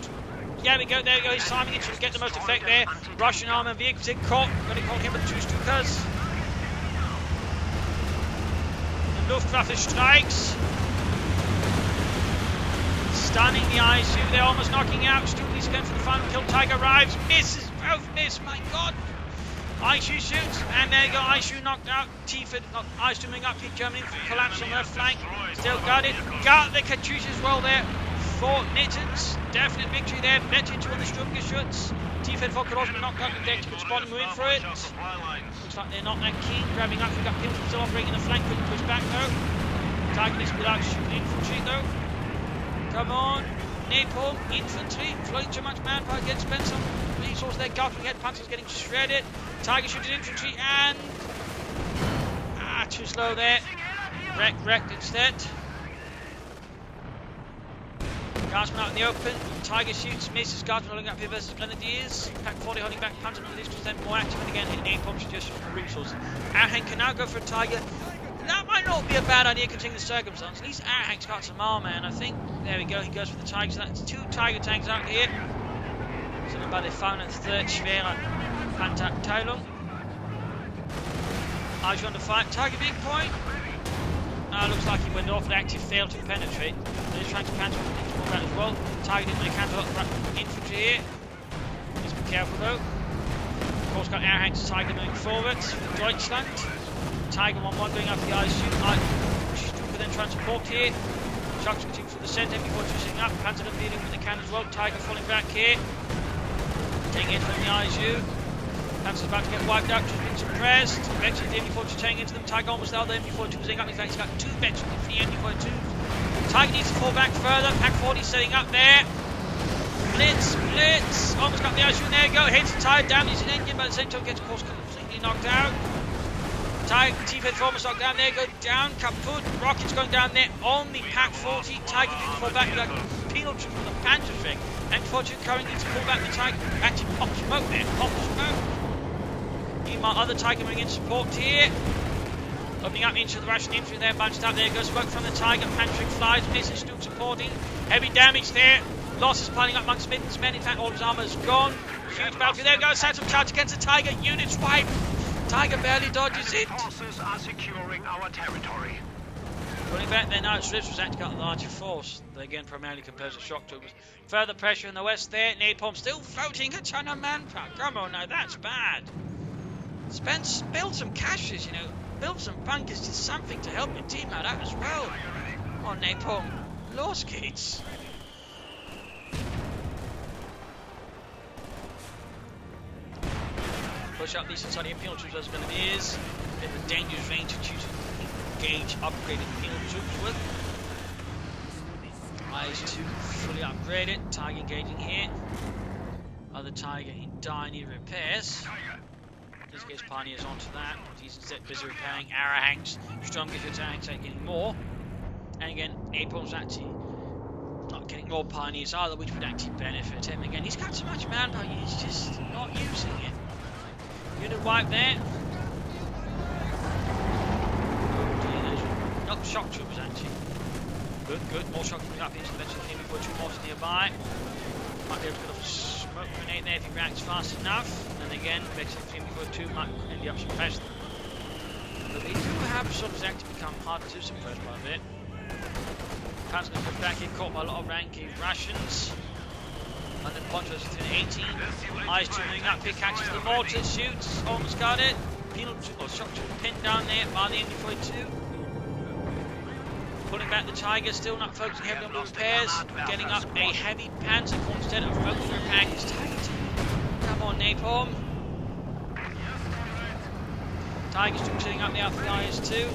Yeah, we go. There you go. He's timing it to get the most effect there. Russian armour vehicles in caught. Going to call him with 2 Stukas. The Luftwaffe strikes. Stunning the ISU. They're almost knocking out. Stukas going for the final kill. Tiger arrives. Misses. Both miss. My God. ISU shoots, and there you go, ISU knocked out, T-Fed, ISU moving up, Germany collapsed on their flank, still got it, got the Katyusha as well there, for Mittenz, definite victory there, Vetch to win the Skirmishes, T-Fed could also be knocked out, the deck could spot and move in for it, looks like they're not that keen, grabbing up, we've got Pims still operating in the flank, couldn't push back though, target is without shooting infantry though, come on, Napalm, infantry, floating too much manpower, get spent some resource there, Gulping Head Panzer's getting shredded, Tiger shooting infantry and too slow there. Wrecked instead. Guardsman out in the open. Tiger shoots, misses. Guardsman holding up here versus Grenadiers. Pack 40 holding back. Panzer Grenadiers was then more active and again hitting Napalm just for resources. Aerohank can now go for a Tiger. That might not thought it would be a bad idea considering the circumstances. At least Aerohank's got some armor, and I think, there we go, he goes for the Tiger. So that's 2 Tiger tanks out here. So about they found a third schwere Panzerabteilung. Eyes on the fight. Tiger big point. Looks like he went off, but actually failed to penetrate. So he's trying to counter that as well. Tiger didn't really counter infantry here. Just be careful though. Of course, got Aerohank's Tiger moving forwards for Deutschland. Tiger 1-1 going after the ISU. She's then transport here. Sharks continue through the centre. Before choosing up. Panzer dealing with the cannon as well. Tiger falling back here. Taking it from the ISU. Panzer's about to get wiped out. Just been suppressed. Eventually the MD-42 turning into them. Tiger almost out. The MD-42 is up. In fact, he's got 2 veterans for the MD-42. Tiger needs to fall back further. Pack 40 setting up there. Blitz, blitz. Almost got the ISU. There you go. Hits the Tiger. Damages an engine, but at the same time gets, of course, completely knocked out. Tiger, T-Fed almost knocked down there, go down, kaput, rockets going down there on the Pack 40, Tiger needs to fall back, like penal troops from the Panzerschreck, M42 currently needs to pull back the Tiger, actually pop smoke there, pop smoke. Meanwhile, other Tiger moving in support here, opening up into the Russian infantry there, bunched up there, goes smoke from the Tiger, Panzerschreck flies, misses, Stuke supporting, heavy damage there, losses piling up amongst Mittenz men, in fact all his armour is gone, huge battlefield, there goes, Phantom charge against the Tiger, units wiped. Tiger barely dodges it. Forces are securing our territory. Running back there now, Riffz was actually got a larger force. They again primarily composed of shock troopers. Further pressure in the west there. Napalm still floating a ton of manpower. Come on now, that's bad. Spence, build some caches, you know. Build some bunkers, just something to help your team out as well. Come on, Napalm. Lost kids. Push up these inside the penal troops as well is. Bit of a dangerous range to choose to engage upgraded penal troops with. IS-2 fully upgraded. Tiger engaging here. Other Tiger in dire need repairs. This gets pioneers onto that. He's instead busy repairing Aerohanks. Strong if your tanks ain't getting more. And again, Napalm's actually not getting more pioneers either, which would actually benefit him. Again, he's got so much manpower, he's just not using it. Unit wipe there. Not shock troopers actually. Good, good. More shock troopers up into the eventually came before 2 mortars nearby. Might be able to get off a smoke grenade there if he reacts fast enough. And again, eventually came before 2 might end up suppressed. But they do have soldiers actually become hard to suppress by a bit. Panzer going to push back here, caught by a lot of ranking Russians. And then Ponchos within 18. IS-2 moving up here, catches the mortar, shoots, almost got it. Penal or shock trooper pinned down there by the MD-42. Pulling back the Tiger, still not focusing heavily on the repairs. Getting up a heavy panzer corps instead of focusing on repairing his Tiger. Come on, Napalm. Tiger's still sitting up there after the IS-2.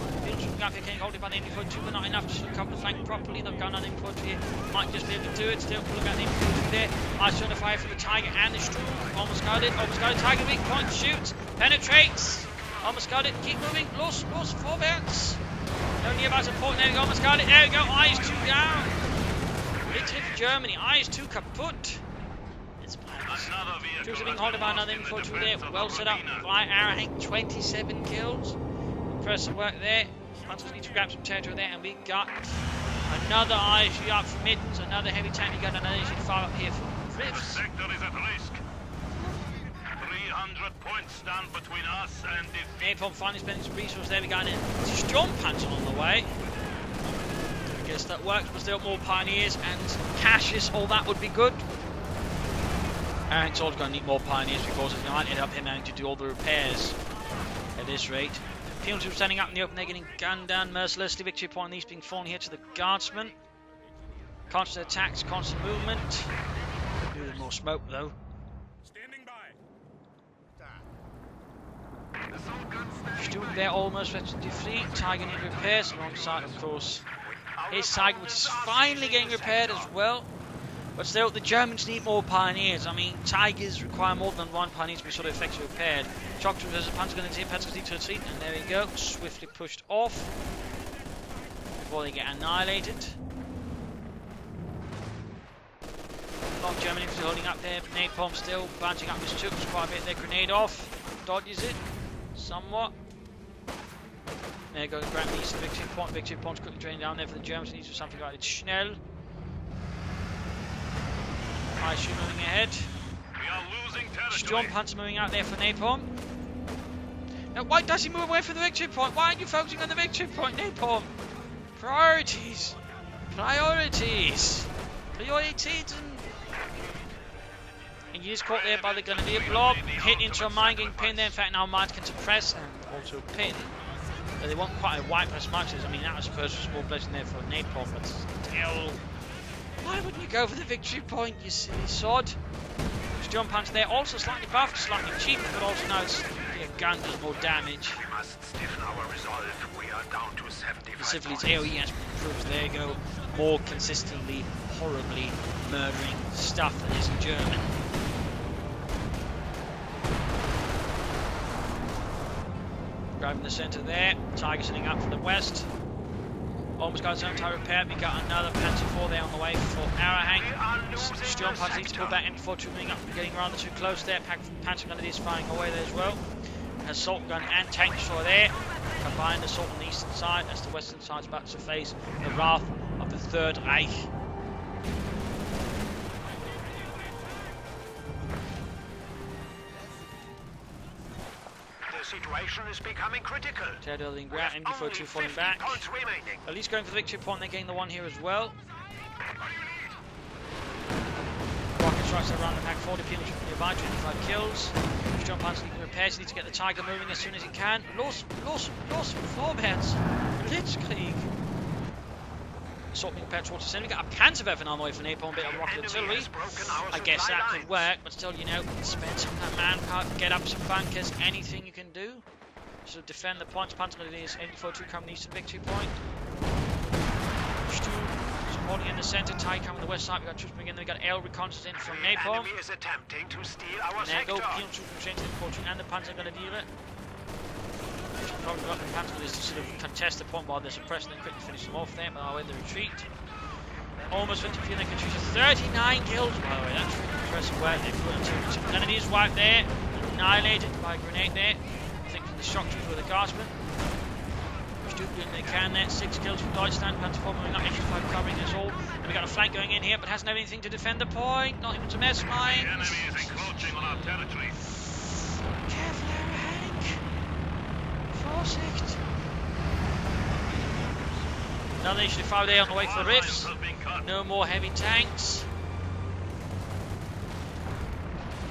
Up here, getting hold it by the MD-42, but not enough to cover the flank properly. They've gone on the MD-42 here. Might just be able to do it. Still pulling out the MD-42 there. Ice on the fire from the Tiger and the Sturm. Almost got it. Almost got it. Tiger big point. Shoots. Penetrates. Almost got it. Keep moving. Lost. Forbearance. Only about support. There we go. Almost got it. There we go. IS-2 down. Big hit for Germany. IS-2 kaput. It's bad. Troops are being held by another MD-42 there. Well set up by Aerohank. 27 kills. Impressive work there. Panzers need to grab some territory there, and we got another ISU up from Mittenz, another heavy tank. We got another ISU far up here from Riffz. Sector is at risk. 300 points stand between us and defeat. Napalm finally spending some resources there. We got an Storm Panzer on the way. I guess that works, but still more pioneers and caches. All that would be good. Aerohank's also going to need more pioneers because if you might end up him having to do all the repairs at this rate. Penal troops standing up in the open, they're getting gunned down mercilessly. Victory point on these being fallen here to the guardsmen. Constant attacks, constant movement. Do a little more smoke though. Standing by. Stuart there almost ready to defeat. Tiger need repairs alongside, of course, his Tiger, which is finally getting repaired as well. But still, the Germans need more pioneers. I mean, Tigers require more than 1 pioneer to be sort of effectively repaired. Shock troopers, there's a Panzer gun in here, Panzers need to retreat, and there we go, swiftly pushed off before they get annihilated. A lot of German infantry holding up there, Napalm still bunching up his troops quite a bit. Their grenade off, dodges it somewhat. There goes Grant East, victory point. Victory point's quickly draining down there for the Germans. Needs to do something like it. Schnell. ISU moving ahead. We are losing territory. Sturmpanzer moving out there for Napalm. Now, why does he move away from the victory point? Why aren't you focusing on the victory point, Napalm? Priorities. Priorities. Priorities. And you just caught there by the Grenadier blob. Hit into a mine, getting pinned there. In fact, now mines can suppress and also pin. But they want quite a wipe as much as, I mean, that was supposed to be a small blessing there for Napalm, but still. Why wouldn't you go for the victory point, you silly sod? Jump Hunter there, also slightly buffed, slightly cheap, but also now it's a gun does more damage. We must stiffen our resolve. We are down to 75 Specifically, its AoE has been improved. There you go, more consistently, horribly murdering stuff that is German. Driving the centre there, Tiger sitting up from the west. Almost got his own tire repair. We got another Panzer 4 there on the way for Aerohank. Sturmpanzer needs to pull back. M42 moving up, getting rather too close there. Panzer gun is firing away there as well. Assault gun and tank destroyer there. Combined assault on the eastern side as the western side is about to face the wrath of the Third Reich. The situation is becoming critical. Building ground, MG42 falling back. At least going for the victory point, they're getting the one here as well. Rocket strikes around the pack, 40 people nearby, 25 kills. John Panzer needing repairs, he needs to get the Tiger moving as soon as he can. Los, Vorwärts, Blitzkrieg. Assault being prepared towards the centre. We got a Panzerwerfer on the way for Napalm, a bit of rocket artillery. I guess that could work, but still, you know, spend some of that manpower, get up some bunkers, anything you can do. So defend the points. Panzer is MG42 coming the eastern victory point. Stu supporting in the centre. Tiger coming the west side. We got troops moving in. We got air reconnaissance in from Napalm. Enemy is attempting to steal our And there go sector. Penal troops from Change to the and the Panzer Grenadier. Probably got the Panzer to sort of contest the point while they're suppressing and quickly finish them off there. But our way the retreat. Almost 50 feeling Katyusha. 39 kills, by the way. That's really impressive work. They've Grenadiers wiped there. Annihilated by a grenade there. From the shock trooper with the guardsman. Doing they can there. 6 kills from Deutschland. Panzer 4 moving up. H5 covering us all. And we got a flank going in here, but hasn't anything to defend the point. Not even some S mines. The enemy is encroaching on our territory. Careful, Aerohank. Vorsicht. Another H5 there on the way for the Riffz. No more heavy tanks.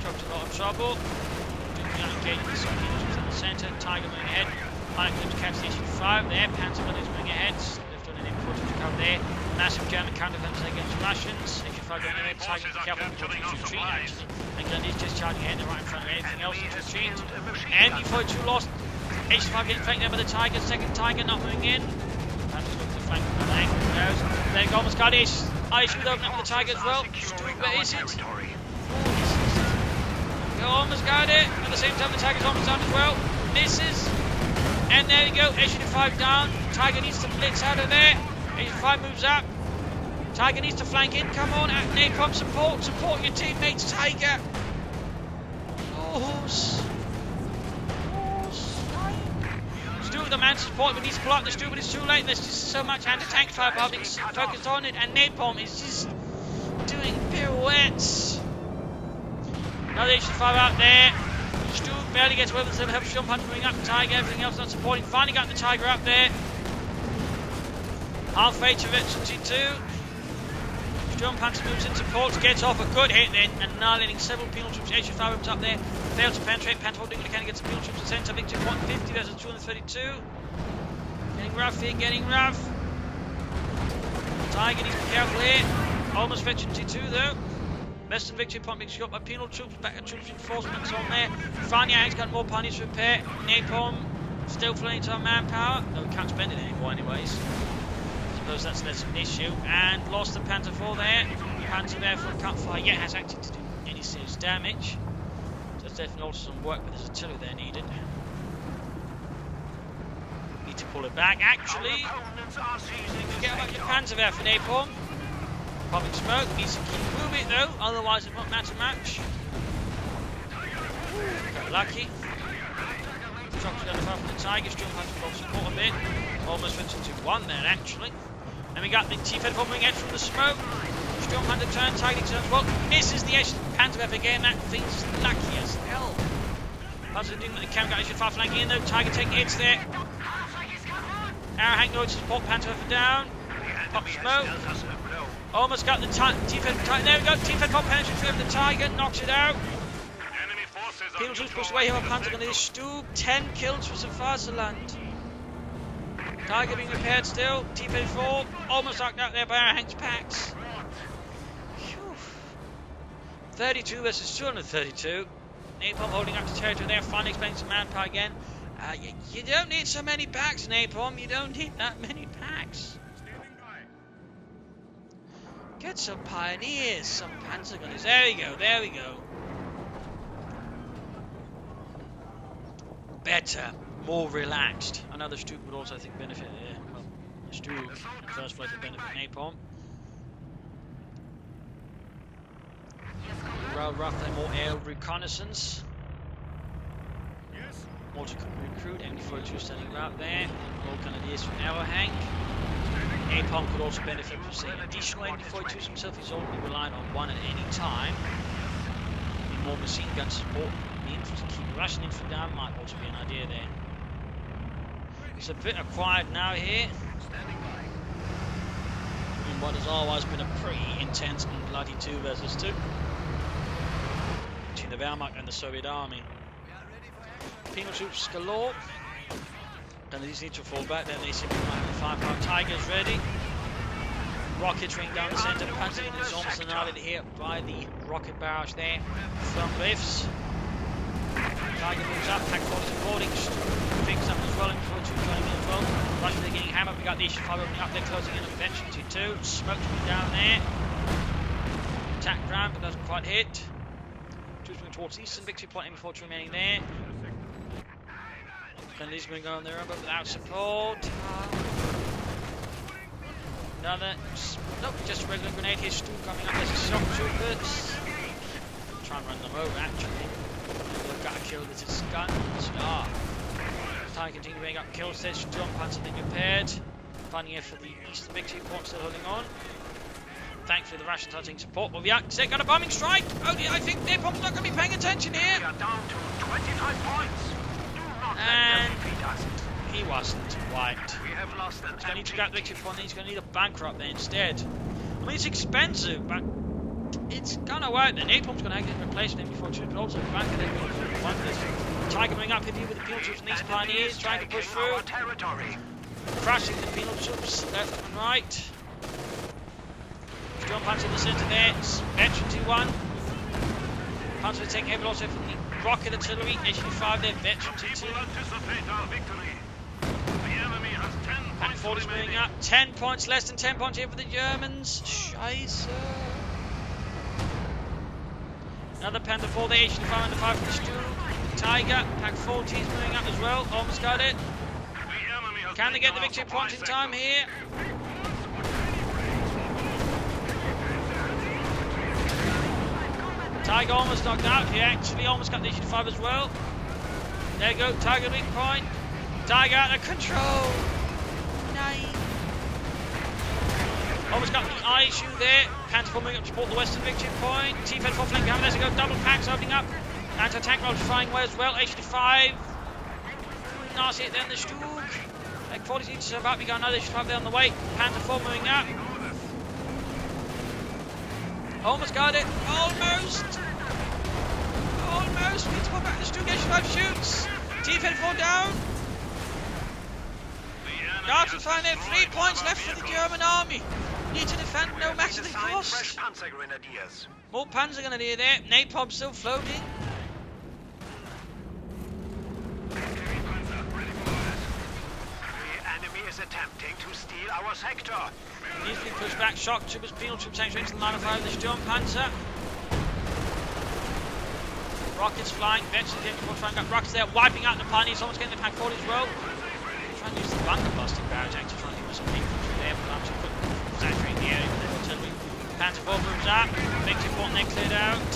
Truck's a lot of trouble. Engaging the Soviets in the centre. Tiger moving ahead. Mike Lips catch the H5 there. Panzer gun is moving ahead. They've done an import to cover there. Massive German counter-offensive against Russians. H5 going ahead. Tiger careful to retreat actually. And Grenadiers just charging ahead. They're right in front of anything else to retreat. MG42 lost. H5 getting flanked there by the Tiger. Second Tiger not moving in. Panzer's looking to flank from the angle. There you go. Almost got it. ISU with opening up with the Tiger as well. Where is it? Almost got it. At the same time, the Tiger's almost down as well. Misses. And there we go. H5 down. Tiger needs to blitz out of there. H5 moves up. Tiger needs to flank in. Come on, Napalm support. Support your teammates, Tiger. Stu with the man support. We need to pull out the Stu, but it's too late. There's just so much anti-tank firepower being focused on it. And Napalm is just doing pirouettes. Another H5 out there. Stu barely gets away with the help. Jump Punch moving up. Tiger, everything else not supporting. Finally got the Tiger up there. Halfway to Riffz 2. Jump Punch moves in support. Gets off a good hit then. Annihilating several penal troops. H5 moves up there. Fails to penetrate. Panther doing what he can against the penal troops. Center victory 150 versus 232. Getting rough here. Getting rough. Tiger needs to be careful here. Almost Veteran T2 though. Western victory point being shot by penal troops, back at troops reinforcements on there. Finally, he's got more pioneers to repair. Napalm still fleeing to our manpower. No, we can't spend it anymore, anyways. I suppose that's less of an issue. And lost the Panther 4 there. Panther there for a cut fire. Yet has actually to do any serious damage. So there's definitely also some work with his artillery there needed. Need to pull it back. Actually, forget about your Panther there for Napalm. Popping smoke, needs to keep moving though, otherwise it won't matter much. Got lucky. Shock's going to fire from the Tigers. Sturmpanzer got support a bit. Almost went into 1 there, actually. And we got the T-34 moving out from the smoke. Sturmpanzer turn, Tiger turns well. Misses the edge. Panzer again. That thing's lucky as hell. Panzer doing the camp guys should fire flanking in though. Tiger taking hits there. Aerohank going to support Panther down. Pop smoke. Almost got the T-34. There we go. T-34 penetrates through the Tiger. Knocks it out. Penal troops pushed away here on Panther. Gonna Stube. 10 kills for Swaziland. Tiger being repaired still. T-34 almost knocked out there by Aerohank's packs. Phew. 32 versus 232. Napalm holding up to territory there. Finally explaining some manpower again. You don't need so many packs, Napalm. You don't need that many packs. Get some pioneers, some panzer gunners. There we go. There we go. Better. More relaxed. Another Stube would also, I think, benefit there. Well, Stube in the first place would benefit Napalm. Well, roughly more air reconnaissance. More to recruit. MD-42 standing right there. All Canadians from Aerohank. Napalm could also benefit from seeing additional MD-42s himself. He's only relying on 1 at any time. More machine gun support. The infantry to keep Russian infantry down might also be an idea there. It's a bit quiet now here. In what has always been a pretty intense and bloody 2 versus 2 between the Wehrmacht and the Soviet Army. Penal troops galore. Then these need to fall back. Then they simply might have the firepower. Tigers ready. Rockets ring down the centre. The Panzer unit is almost annihilated here by the rocket barrage there from Riffz. Tiger moves up. Pack 40 supporting. Picks up as well. And 42 joining in as well. Russian they're getting hammered. We got the issue 5 opening up. They're closing in on Venture 2. Smoke coming down there. Attack ground, but doesn't quite hit. Troops moving towards eastern victory point. MD-42 remaining there. Canadians moving on their own, but without support. Another. Nope, just a regular grenade here. Stube coming up. There's a shock troopers. Try and run them over, actually. They've got a kill with his guns. Tiger continuing up kills. There's Sturmpanzer being repaired. Finding it for the eastern victory point, still holding on. Thankfully, the Russians are taking support. But we are got a bombing strike. Oh, I think Napalm's not going to be paying attention here. We are down to 25 points. And he wasn't quite. We have lost an He's going to need to grab the victory point. He's going to need a bunker up there instead. I mean, it's expensive, but it's going to work. The Napalm's going to get replaced with MD-42, but also the bunker there will be one this. Tiger coming up here with the penal troops and these pioneers trying to push through. Crushing the penal troops left and right. Sturmpanzer in the centre there. Veteran 2-1. Panzer taking heavy loss from the rocket artillery. HD5 there. Veteran 2-2. Pack 40's moving up. 10 points, less than 10 points here for the Germans. Scheiße. Another Panther 4 there. HD5 under 5 from the Stube. Tiger. Pack 40's moving up as well. Almost got it. Can they get the victory point in time here? Tiger almost knocked out. He actually almost got the HD5 as well. There you go. Tiger weak point. Tiger out of control. Nice. Almost got the eye issue there. Panther moving up to support the western victory point. T-34 flank behind. There you go. Double packs opening up. Anti-tank rollers flying away as well. HD5. Nice hit there in the Stug. Like 40 needs to about. We got another HD5 there on the way. Panther 4 moving up. Almost got it. Almost. Almost. We need to pull back the Stug. HD5 shoots. T-34 down. Darts and fine there. 3 points left for the German army. Need to defend no matter the cost. More Panzer Grenadier there. Napalm still floating. Attempting to steal our sector. Needs to be pushed back. Shock troopers, penal troops tanks into the line of fire of the Sturmpanzer. Rockets flying. Veterans getting towards trying to get rockets there. Wiping out the pioneers. Almost getting the Pack 40 as well. Trying to use the bunker busting barrage actually. Trying to give us some infantry there. But I'm just saturating the area with the artillery. Panther 4 moves up. Victory point then cleared out.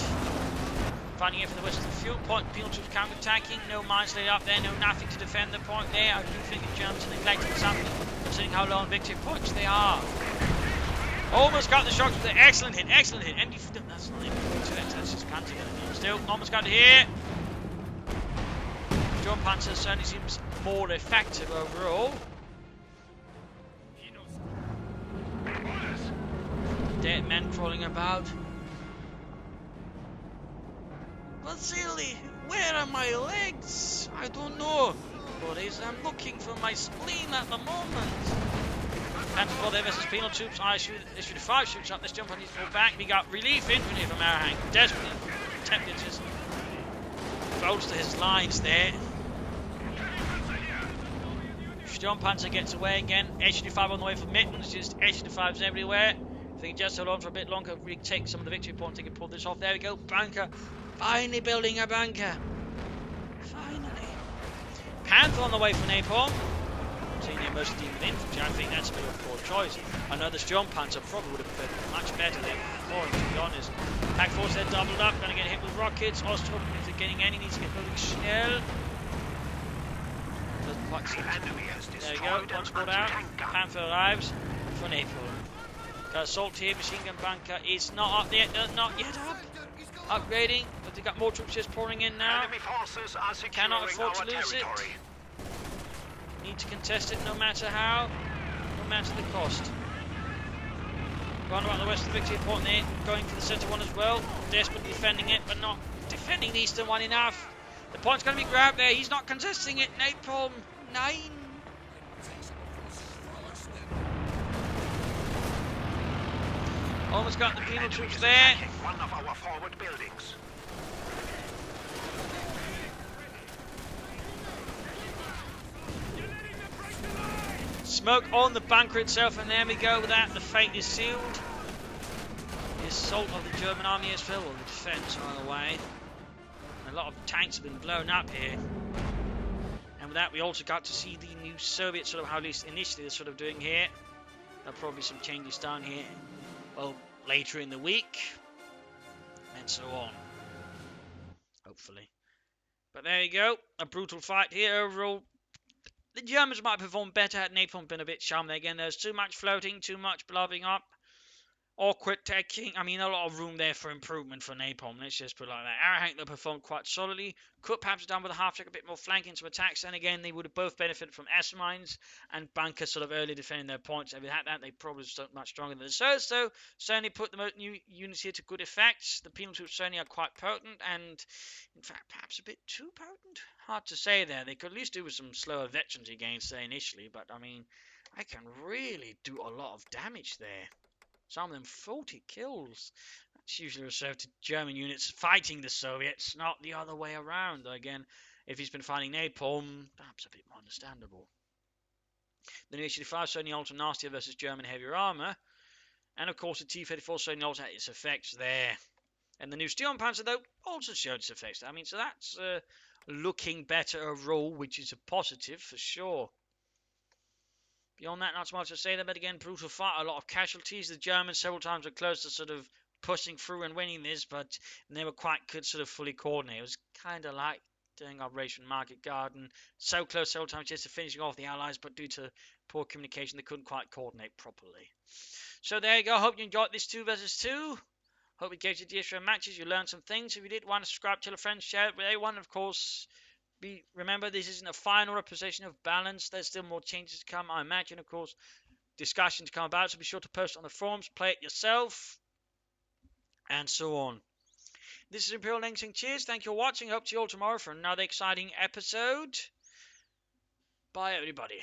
Finding it from the western fuel point. Penal troops counter-attacking. No mines laid up there. No nothing to defend the point there. I do think the Germans are neglecting something, considering how low on victory points they are. Almost got the shock with the excellent hit. Excellent hit. Empty. That's not even that's just Panzer gun. Still, almost got it here. Sturm Panzer certainly seems more effective overall. Dead men crawling about. But silly, where are my legs? I don't know. Boys, I'm looking for my spleen at the moment. Panzer IV there versus penal troops. I issued 5 shoots up. Let's jump on his full back. We got relief infantry from Aerohank. Desperately attempting to just bolster his lines there. Sturmpanzer gets away again. HD5 on the way for Mittenz. Just HD5s everywhere. If they can just hold on for a bit longer, really take some of the victory points, they can pull this off. There we go. Bunker. Finally building a bunker. Finally. Panther on the way for Napalm. Seeing the most demon infantry, I think that's a bit of a poor choice. I know the Sturmpanzer probably would have been much better than before, to be honest. Pack force they're doubled up, going to get hit with rockets. Ostrom, if they're getting any, needs to get building Schnell. Doesn't quite seem to. There you go, one squad out. Panther arrives for Napalm. Got assault here, machine gun bunker is not up yet, not yet up. Upgrading, but they've got more troops just pouring in now. Cannot afford to lose it. Need to contest it no matter how, no matter the cost. Going about the western victory point there, going for the centre one as well. Desperately defending it, but not defending the eastern one enough. The point's going to be grabbed there, he's not contesting it. Napalm 9. Almost got the penal troops there. One of our forward buildings. Smoke on the bunker itself, and there we go with that. The fate is sealed. The assault of the German army has failed, the defence on the way. A lot of tanks have been blown up here. And with that, we also got to see the new Soviet, sort of how at least initially they're sort of doing here. There'll probably be some changes done here. Well, later in the week, and so on, hopefully. But there you go, a brutal fight here. Overall, the Germans might perform better had Napalm been a bit sharp there. Again, there's too much floating, too much blowing up, awkward taking. I mean, a lot of room there for improvement for Napalm. Let's just put it like that. Aerohank, they performed quite solidly. Could perhaps have done with a half-track, a bit more flanking some attacks. And again, they would have both benefited from S-mines and bunkers sort of early defending their points. If they had that, they probably stood much stronger than the Surge, though. Certainly put the new units here to good effect. The penal troops certainly are quite potent, and in fact, perhaps a bit too potent. Hard to say there. They could at least do with some slower veterancy gains, say, initially. But, I mean, I can really do a lot of damage there. Some of them 40 kills. That's usually reserved to German units fighting the Soviets, not the other way around. Again, if he's been fighting Napalm, perhaps a bit more understandable. The new HD5 certainly ultra nastier versus German heavier armour. And of course the T-34 certainly also had its effects there. And the new Sturmpanzer, though, also showed its effects. I mean, so that's looking better overall, which is a positive for sure. Beyond that, not so much to say there, but again, brutal fight, a lot of casualties. The Germans several times were close to sort of pushing through and winning this, but they were quite good sort of fully coordinated. It was kind of like doing Operation Market Garden. So close several times just to finishing off the Allies, but due to poor communication, they couldn't quite coordinate properly. So there you go. Hope you enjoyed this 2 versus 2. Hope it gave you ideas for matches. You learned some things. If you did, want to subscribe, tell a friend, share it with everyone. Of course, remember, this isn't a final representation of balance. There's still more changes to come. I imagine, of course, discussion to come about. So be sure to post on the forums, play it yourself, and so on. This is Imperial Link saying cheers. Thank you for watching. Hope to see you all tomorrow for another exciting episode. Bye, everybody.